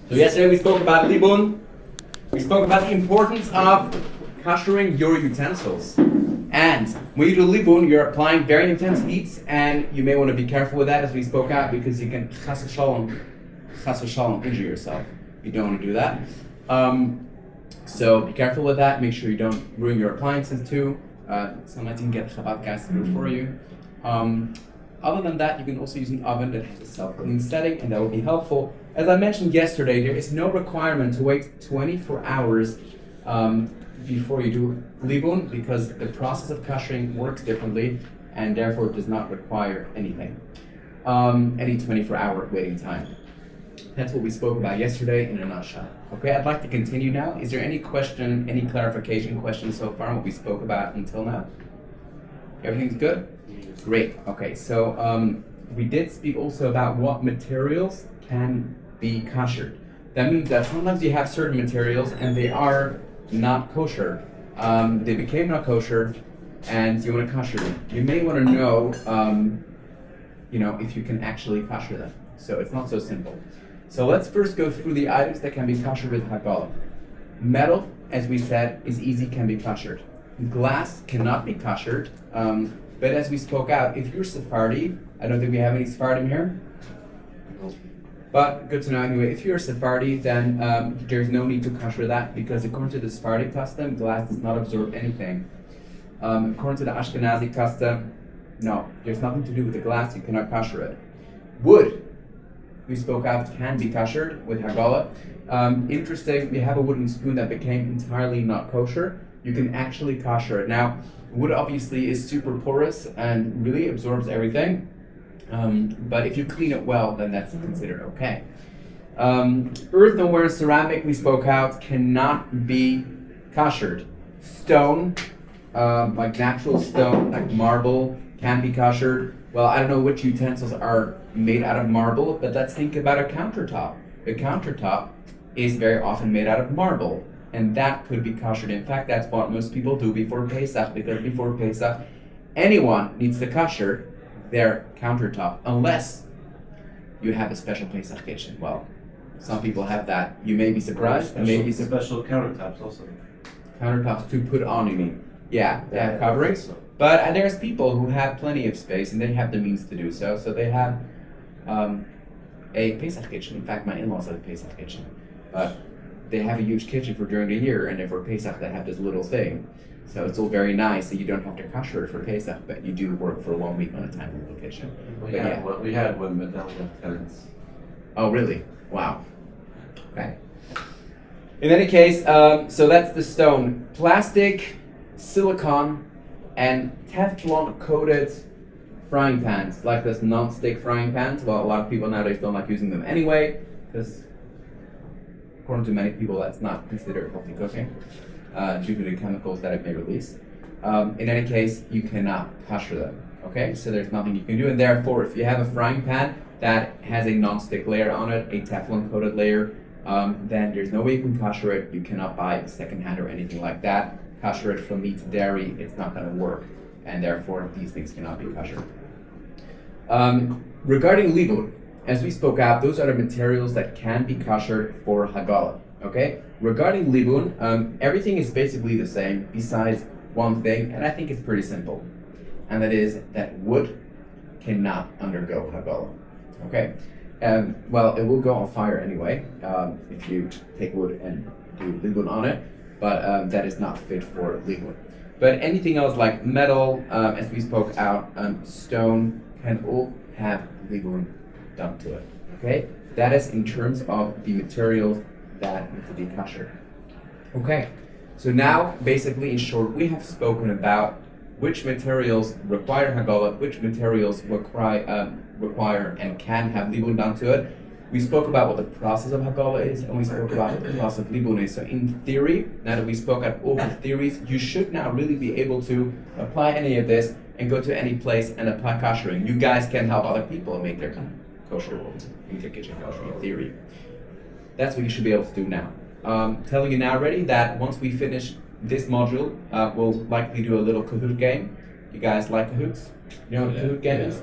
So yesterday we spoke about libun. We spoke about the importance of koshering your utensils. And when you do libun, you're applying very intense heats, and you may want to be careful with that, as we spoke out, because you can chas v'shalom injure yourself. You don't want to do that. So be careful with that. Make sure you don't ruin your appliances too. Sometimes you can get Chabad guys to do it for you. Other than that, you can also use an oven that has a self-cleaning setting, and that will be helpful. As I mentioned yesterday, there is no requirement to wait 24 hours before you do libun, because the process of koshering works differently, and therefore does not require anything. Any 24-hour waiting time. That's what we spoke about yesterday in a nutshell. Okay, I'd like to continue now. Is there any question, any clarification questions so far on what we spoke about until now? Everything's good? Great. Okay, so we did speak also about what materials can be koshered. That means that sometimes you have certain materials and they are not kosher. They became not kosher, and you want to kosher them. You may want to know, if you can actually kosher them. So it's not so simple. So let's first go through the items that can be koshered with hagalah. Metal, as we said, is easy, can be koshered. Glass cannot be koshered, but as we spoke out, if you're Sephardi, I don't think we have any Sephardim here, but good to know anyway. If you're a Sephardi, then there's no need to kosher that, because according to the Sephardi custom, glass does not absorb anything. According to the Ashkenazi custom, no, there's nothing to do with the glass, you cannot kosher it. Wood, we spoke out, can be koshered with hagalah. Interesting, we have a wooden spoon that became entirely not kosher. You can actually kosher it. Now, wood obviously is super porous and really absorbs everything. But if you clean it well, then that's considered okay. Earthenware, ceramic, we spoke out, cannot be koshered. Stone, like natural stone, like marble, can be koshered. Well, I don't know which utensils are made out of marble, but let's think about a countertop. A countertop is very often made out of marble, and that could be koshered. In fact, that's what most people do before Pesach, because before Pesach, anyone needs to kosher their countertop, unless you have a special Pesach kitchen. Well, some people have that. You may be surprised. Maybe special countertops also. Countertops to put on, you mean? Yeah, they have coverings. But there's people who have plenty of space and they have the means to do so. So they have a Pesach kitchen. In fact, my in-laws have a Pesach kitchen. But they have a huge kitchen for during the year, and then for Pesach they have this little thing. So it's all very nice, so you don't have to kosher it for Pesach, but you do work for 1 week on a tiny little kitchen. We had one, but now we have tenants. Oh, really? Wow. Okay. In any case, so that's the stone. Plastic, silicone, and Teflon coated frying pans, like this non-stick frying pans. Well, a lot of people nowadays don't like using them anyway, because according to many people, that's not considered healthy cooking due to the chemicals that it may release. In any case, you cannot kosher them. Okay, so there's nothing you can do, and therefore, if you have a frying pan that has a non-stick layer on it, a Teflon coated layer, then there's no way you can kosher it. You cannot buy it secondhand or anything like that. Kosher it from meat to dairy, it's not going to work, and therefore these things cannot be kosher. Regarding libun, as we spoke out, those are the materials that can be kosher for hagalah. Okay. Regarding libun, everything is basically the same, besides one thing, and I think it's pretty simple, and that is that wood cannot undergo hagalah. Okay. Well, it will go on fire anyway if you take wood and do libun on it. But that is not fit for libun. But anything else like metal, as we spoke out, stone, can all have libun done to it. Okay? That is in terms of the materials that need to be kosher. Okay, so now, basically, in short, we have spoken about which materials require hagalah, which materials require and can have libun done to it. We spoke about what the process of hagalah is, and we spoke about what the process of libun is. So in theory, now that we spoke at all the theories, you should now really be able to apply any of this and go to any place and apply koshering. You guys can help other people make their kosher, make their kitchen kosher in theory. That's what you should be able to do now. Telling you now already that once we finish this module, we'll likely do a little Kahoot game. You guys like Kahoots? You know what a Kahoot game is?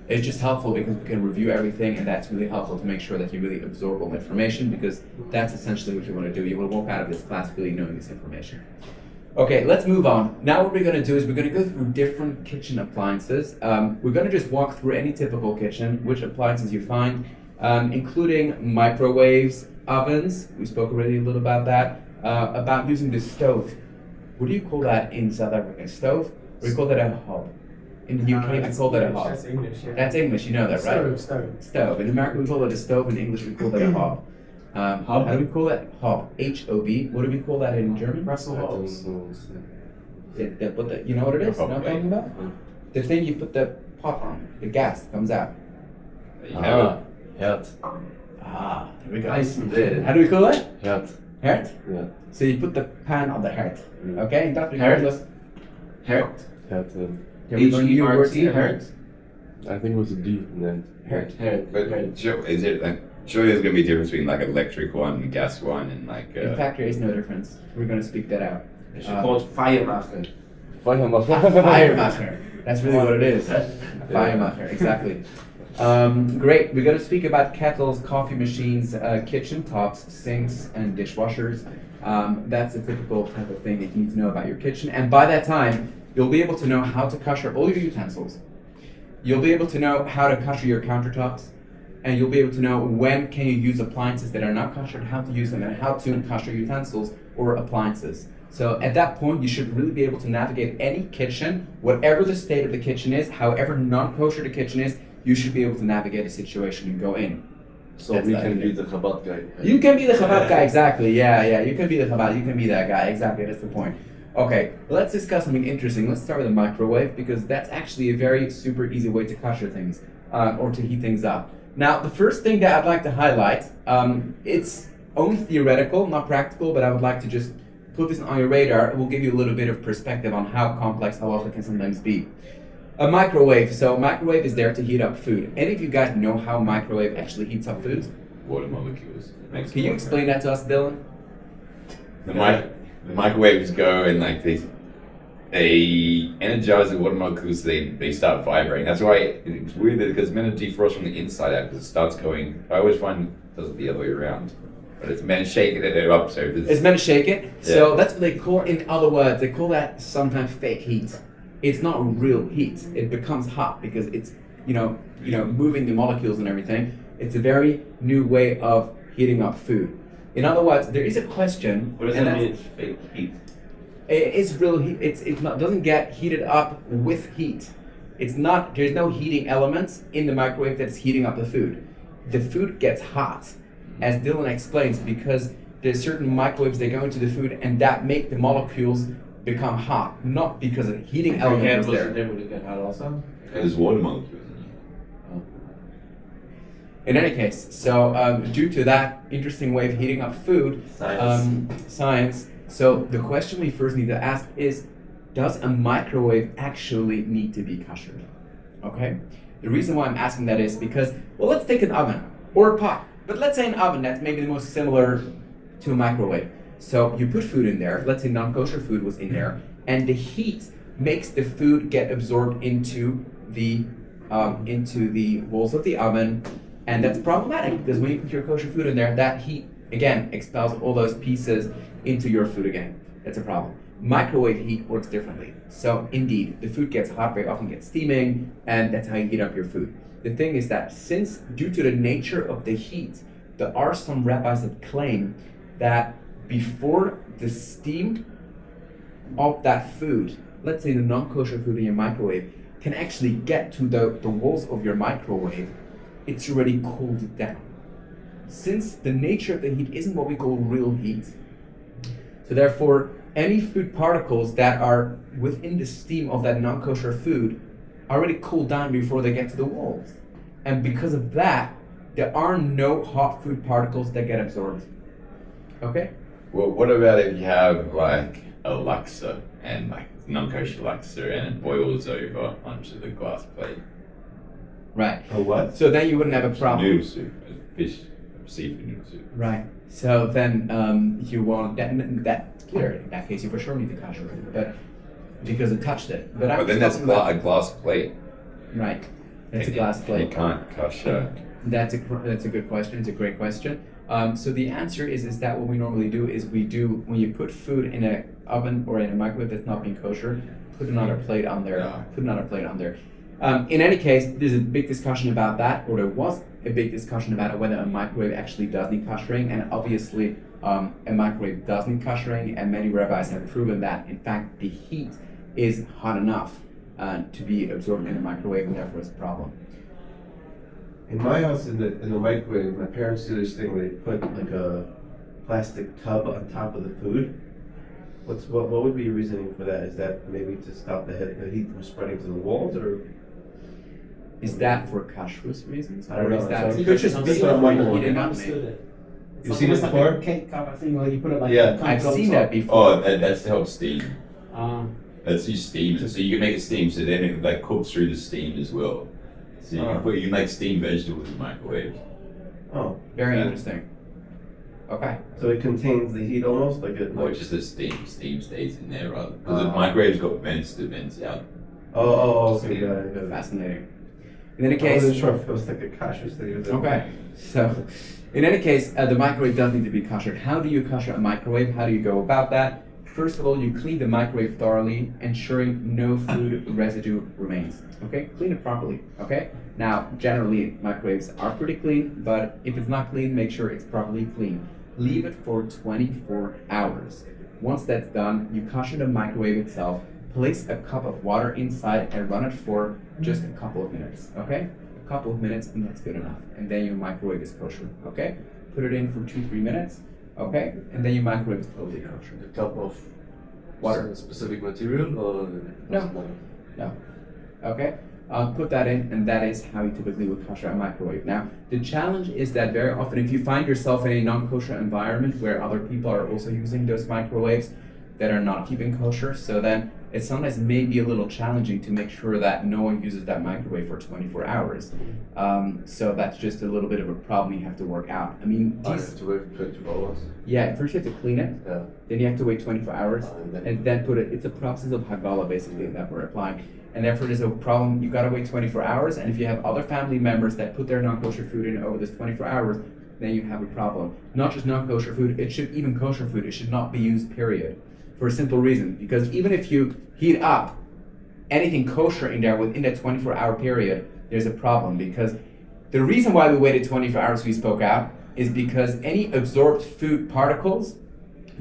It's just helpful because we can review everything, and that's really helpful to make sure that you really absorb all the information, because that's essentially what you want to do. You want to walk out of this class really knowing this information. Okay, let's move on. Now what we're going to do is we're going to go through different kitchen appliances. We're going to just walk through any typical kitchen, which appliances you find, including microwaves, ovens. We spoke already a little about that. About using the stove. What do you call that in South Africa? A stove? Or you call that a hob? In the UK, we call that a hob. That's English, yeah. That's English, you know that, right? Stove. In America, we call it a stove. In English, we call that a hob. How do we call that? Hob. H-O-B. What do we call that in German? Russell Hobbs. You know what it is? You know what I'm talking about? The thing you put the pot on. The gas comes out. Herd. There we go. Nice and dead. How do we call it? Herd. Herd? Yeah. So you put the pan on the herd. Okay? And that Herd? Herd. Herd. H-E-R-T, herd. I think it was a D and then Herd. But is it like, surely there's going to be a difference between like electric one and gas one and like. In fact, there is no difference. We're going to speak that out. It's called Feiermacher. Feiermacher. That's really what it is. Feiermacher, exactly. Great. We're going to speak about kettles, coffee machines, kitchen tops, sinks, and dishwashers. That's a typical type of thing that you need to know about your kitchen. And by that time, you'll be able to know how to kasher all your utensils. You'll be able to know how to kasher your countertops. And you'll be able to know when can you use appliances that are not kashered, how to use them, and how to kasher utensils or appliances. So at that point, you should really be able to navigate any kitchen, whatever the state of the kitchen is, however non-kosher the kitchen is, you should be able to navigate a situation and go in. so That's we the can idea. be the Chabad guy. You can be the Chabad guy, exactly. Yeah, you can be the Chabad, you can be that guy, exactly, that's the point. Okay, let's discuss something interesting. Let's start with a microwave, because that's actually a very super easy way to kasher things, or to heat things up. Now, the first thing that I'd like to highlight, it's only theoretical, not practical, but I would like to just put this on your radar. It will give you a little bit of perspective on how complex halacha can sometimes be. A microwave. So, microwave is there to heat up food. Any of you guys know how microwave actually heats up food? Water molecules. Can you explain that to us, Dylan? The microwaves go and like they energize the water molecules. They start vibrating. That's why it's weird that because meant to defrost from the inside out because it starts going. I always find it does it the other way around. But it's meant to shake it up. So It's meant to shake it. Yeah. So that's what they call, in other words, they call that sometimes fake heat. It's not real heat. It becomes hot because it's moving the molecules and everything. It's a very new way of heating up food. In other words, there is a question. What does and that that's- mean? It's fake heat. It is real heat. It doesn't get heated up with heat. It's not. There's no heating elements in the microwave that's heating up the food. The food gets hot, as Dylan explains, because there's certain microwaves that go into the food and that make the molecules become hot, not because a heating element is there. Would it get hot also? There's water molecules. In any case, so due to that interesting way of heating up food, science. So the question we first need to ask is, does a microwave actually need to be kashered? Okay? The reason why I'm asking that is because, well, let's take an oven or a pot, but let's say an oven that's maybe the most similar to a microwave. So you put food in there, let's say non-kosher food was in there, and the heat makes the food get absorbed into the walls of the oven, and that's problematic because when you put your kosher food in there, that heat again expels all those pieces into your food again. That's a problem. Microwave heat works differently. So indeed, the food gets hot, very often gets steaming, and that's how you heat up your food. The thing is that since, due to the nature of the heat, there are some rabbis that claim that before the steam of that food, let's say the non-kosher food in your microwave, can actually get to the walls of your microwave, it's already cooled down. Since the nature of the heat isn't what we call real heat, so therefore, any food particles that are within the steam of that non-kosher food are already cooled down before they get to the walls. And because of that, there are no hot food particles that get absorbed. Okay? Well, what about if you have like a laksa and like non-kosher laksa and it boils over onto the glass plate? Right. A what? So then you wouldn't have a problem. Noodle soup, fish, seafood noodle soup. Right. So then you won't. That's clear. In that case, you for sure need the kasher food, but because it touched it. But But then that's a glass plate. Right. It's a glass You plate. can't kasher. That's a good question. It's a great question. So the answer is that what we normally do is when you put food in an oven or in a microwave that's not being kosher, put another plate on there. Yeah. Put another plate on there. In any case, there's a big discussion about that, or there was a big discussion about whether a microwave actually does need koshering, and obviously a microwave does need koshering, and many rabbis have proven that, in fact, the heat is hot enough to be absorbed in a microwave, and therefore it's a problem. In my house, in the microwave, my parents do this thing where they put like a plastic tub on top of the food. What would be your reasoning for that? Is that maybe to stop the heat from spreading to the walls, or? Is that for kashrut reasons? I don't Or know. is that So could just that's be what I'm wondering. heating up? You've seen this like before? a cake cover thing where you put it like Yeah. I've seen that before. Oh, that's to help steam. Uh, That's you steam it. So you can make it steam, so then it like cooks through the steam as well. So you can make steamed vegetables in the microwave. Oh, Very Yeah. interesting. Okay. so it contains the heat almost like it. Or just the steam stays in there rather. Because the microwave's got vents to vents out. Okay, got it. Fascinating. In any I wasn't case, sure if it was like a kasher thing. okay. So, in any case, the microwave does need to be koshered. How do you kosher a microwave? How do you go about that? First of all, you clean the microwave thoroughly, ensuring no food residue remains. Okay, clean it properly. Okay. Now, generally, microwaves are pretty clean, but if it's not clean, make sure it's properly clean. Leave it for 24 hours. Once that's done, you kosher the microwave itself. Place a cup of water inside and run it for just a couple of minutes. Okay, a couple of minutes, and that's good enough. And then your microwave is kosher. Okay, put it in for 2-3 minutes. Okay, and then your microwave is totally kosher. A cup of Water. specific material or No. No. Okay. Put that in, and that is how you typically would kosher a microwave. Now, the challenge is that very often, if you find yourself in a non-kosher environment where other people are also using those microwaves that are not keeping kosher, so then it sometimes may be a little challenging to make sure that no one uses that microwave for 24 hours. So that's just a little bit of a problem you have to work out. I mean, I have to wait 24 hours. yeah, first you have to clean it, Yeah. then you have to wait 24 hours, And and then put it. It's a process of hagalah basically that we're applying, and therefore there's a problem. You gotta wait 24 hours, and if you have other family members that put their non-kosher food in over this 24 hours, then you have a problem. Not just non-kosher food; it should even kosher food. It should not be used. Period. For a simple reason, because even if you heat up anything kosher in there within that 24-hour period, there's a problem. Because the reason why we waited 24 hours, we spoke out, is because any absorbed food particles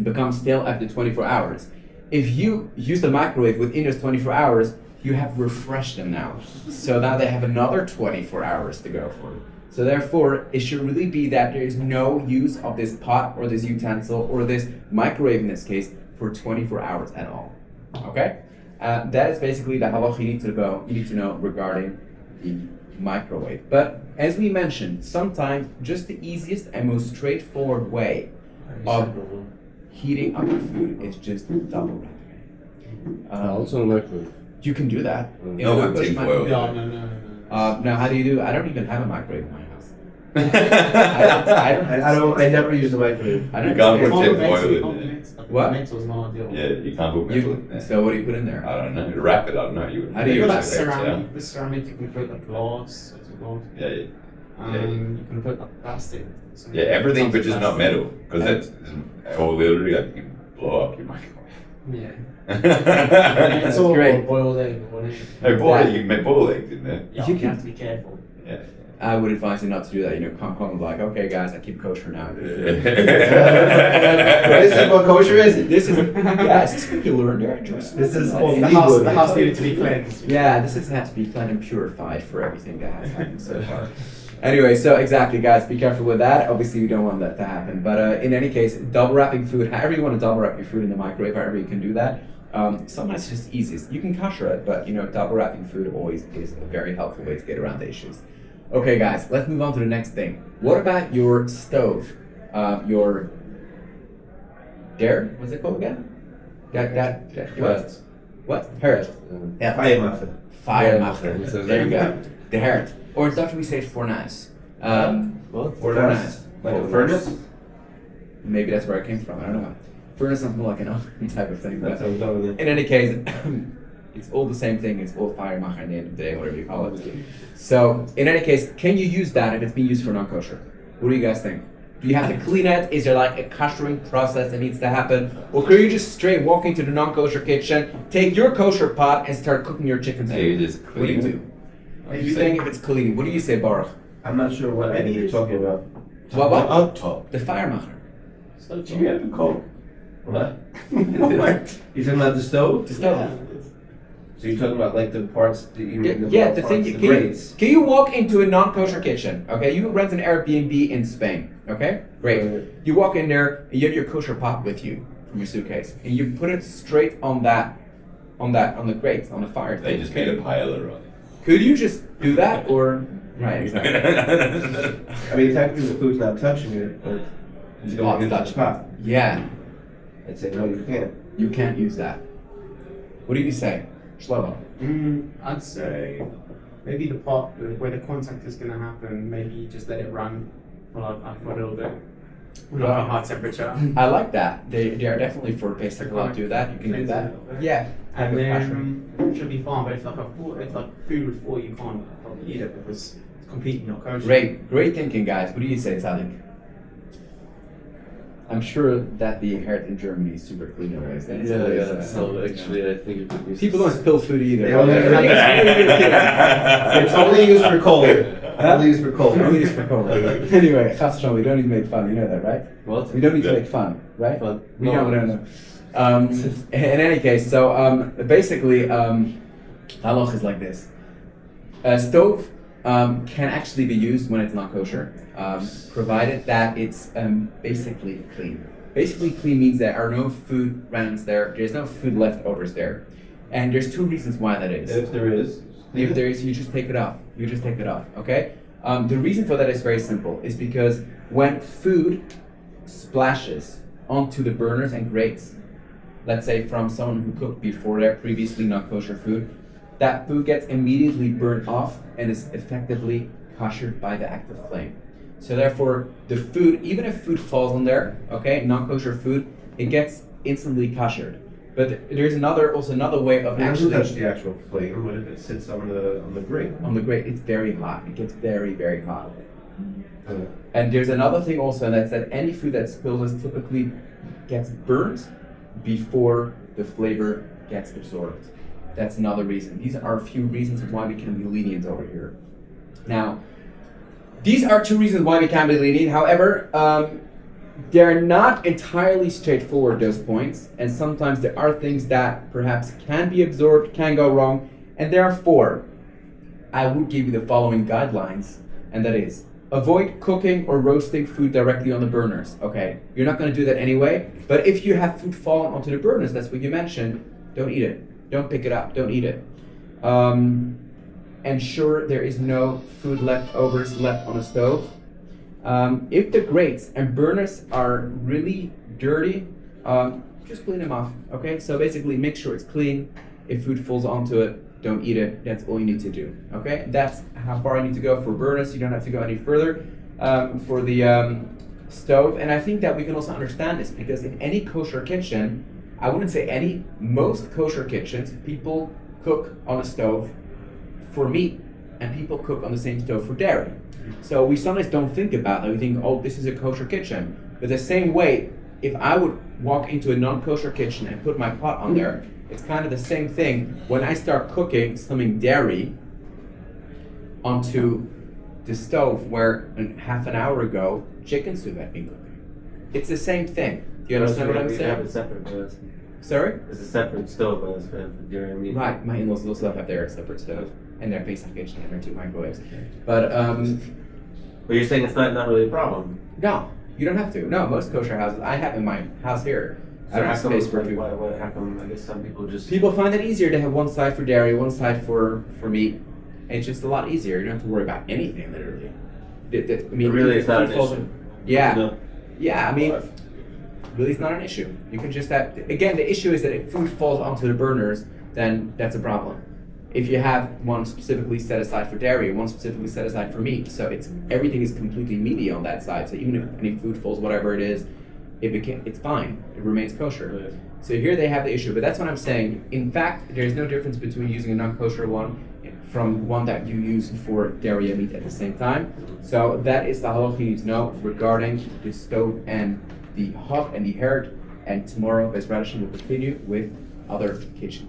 become stale after 24 hours. If you use the microwave within those 24 hours, you have refreshed them now. So now they have another 24 hours to go for. So therefore, it should really be that there is no use of this pot or this utensil or this microwave in this case for 24 hours at all. Okay? That is basically the halacha you need to know regarding the microwave. But as we mentioned, sometimes just the easiest and most straightforward way of heating up your food is just double wrapping it. Also in microwave. You can do that. In No, a with push tin microwave. foil. no. Now, how do you do? I don't even have a microwave in my house. I never use the microwave. I You don't. can't put tin Metal, foil in there. What? Metal's not ideal. Yeah, you can't put metal in there. So what do you put in there? I don't know. Wrap it, I don't know. You would How do you You got use like it? ceramic, the ceramic you can put like glass, what's it called? Yeah, yeah. You can put like plastic. So Yeah, everything but just not plastic. metal. Because that's, or literally, like, you can blow up your microwave. Yeah. That's It's all great. boiled egg or whatever. Hey, boy, you can make boiled eggs in there. Yeah, You you can- have to be careful. Yeah. I would advise you not to do that. Come home and be like, okay, guys, I keep kosher now. This is what kosher is? This is this is you learn there. This is called The house libun. needed to be cleansed. Yeah, this has had to be cleansed and purified for everything that has happened so far. Anyway, so exactly, guys, be careful with that. Obviously, we don't want that to happen. But in any case, double wrapping food, however you want to double wrap your food in the microwave, however you can do that. Sometimes it's just easiest. You can kasher it, but double wrapping food always is a very helpful way to get around the issues. Okay, guys, let's move on to the next thing. What about your stove? Your what's it called again? What? Herd. Yeah, Firemacher. Firemacher. Yeah. There you go. The herd. Or in Dutch we say fornuis. What? Fornuis. Like a furnace? Maybe that's where it came from. I don't know. Furnace sounds more like an oven type of thing. That's But what I'm talking about. in any case, It's all the same thing. It's all fire macher at the end of the day, whatever you call it. So, in any case, can you use that if it's being used for non-kosher? What do you guys think? Do you have to clean it? Is there like a koshering process that needs to happen? Or could you just straight walk into the non-kosher kitchen, take your kosher pot, and start cooking your chicken So soup? you just What do you clean do? What do you think if it's clean? What do you say, Baruch? I'm not sure what item you're talking about. What? On top. The fire macher. Do you have a coke? What? What? You're talking about the stove? The stove. So you're talking about like the parts that you mean Yeah, the thing. the Can grates. you walk into a non-kosher kitchen? Okay, you rent an Airbnb in Spain. Okay, great. Right. You walk in there and you have your kosher pot with you from your suitcase, and you put it straight on the grate, on the fire. They thing. just made a pile around. Could you just do that, or right? Exactly. I mean, technically the food's not touching it, but it's going into the Touch. pot. Yeah, I'd say no, you can't. you can't use that. What do you say, Shlomo? I'd say maybe the pot where the contact is going to happen, maybe just let it run for for a little bit. Like a hot temperature. I like that. They are definitely for Pesach. I'll do that. You can do that. Yeah. And Have a then it should be fine, but if food with foil, you can't probably eat it because it's completely not kosher. Great thinking, guys. What do you say, Tzadik? I'm sure that the Herd in Germany is super clean always. That's always, So actually, I think it would be. people don't spill food either. They only- It's only used for cold. Only used for cold. Only used for cold. Anyway, Chas v'shalom, we don't need to make fun. You know that, right? What? We don't need to make fun, right? Fun. We No. don't. In any case, so basically, halach is like this. A stove can actually be used when it's not kosher, provided that it's basically clean. Basically clean means there are no food remnants there, there's no food leftovers there. And there's two reasons why that is. If there is, If there is, you just take it off. You just take it off, okay? The reason for that is very simple. Is because when food splashes onto the burners and grates, let's say from someone who cooked before their previously not kosher food, that food gets immediately burned off and is effectively kashered by the active flame. So therefore, the food, even if food falls on there, okay, non-kosher food, it gets instantly kashered. But there's also another way of it doesn't actually touch the actual flame. What if it sits on the grate? on the grate. It's very hot. It gets very, very hot. And there's another thing also, and that's that any food that spills typically gets burnt before the flavor gets absorbed. That's another reason. These are a few reasons why we can be lenient over here. Now, these are two reasons why we can be lenient. However, they're not entirely straightforward, those points, and sometimes there are things that perhaps can be absorbed, can go wrong, and therefore, I would give you the following guidelines, and that is, avoid cooking or roasting food directly on the burners, okay? You're not going to do that anyway, but if you have food falling onto the burners, that's what you mentioned, don't eat it. Don't pick it up, don't eat it. Ensure there is no food leftovers left on the stove. If the grates and burners are really dirty, just clean them off, okay? So basically make sure it's clean. If food falls onto it, don't eat it. That's all you need to do, okay? That's how far you need to go for burners. You don't have to go any further for the stove. And I think that we can also understand this because in any kosher kitchen, I wouldn't say any, most kosher kitchens, people cook on a stove for meat and people cook on the same stove for dairy. So we sometimes don't think about that. We think, oh, this is a kosher kitchen. But the same way, if I would walk into a non-kosher kitchen and put my pot on there, it's kind of the same thing. When I start cooking something dairy onto the stove where half an hour ago chicken soup had been cooking. It's the same thing. Do you understand what I'm We have saying? it separate, but Sorry? it's a separate stove, but it's for during meat. Right, my in-laws also have their separate stove and their Pesach kitchen and their two microwaves. But But you're saying it's not really a problem. no, you don't have to. No, most kosher houses, I have in my house here, I So don't how have come, space for like, two. how come, I guess some people just... People find it easier to have one side for dairy, one side for meat. And it's just a lot easier. You don't have to worry about anything, literally. I mean, Really, it's if not food an falls issue. in- Yeah, No. yeah. I mean, really, it's not an issue. You can just have. Again, the issue is that if food falls onto the burners, then that's a problem. If you have one specifically set aside for dairy, one specifically set aside for meat, so everything is completely meaty on that side. So even if any food falls, whatever it is, it's fine. It remains kosher. Right. So here they have the issue, but that's what I'm saying. In fact, there's no difference between using a non-kosher one from one that you use for dairy and meat at the same time. So that is the halachah you need to know regarding the stove and the hob and the herd. And tomorrow, Bezrat Hashem will continue with other kitchen.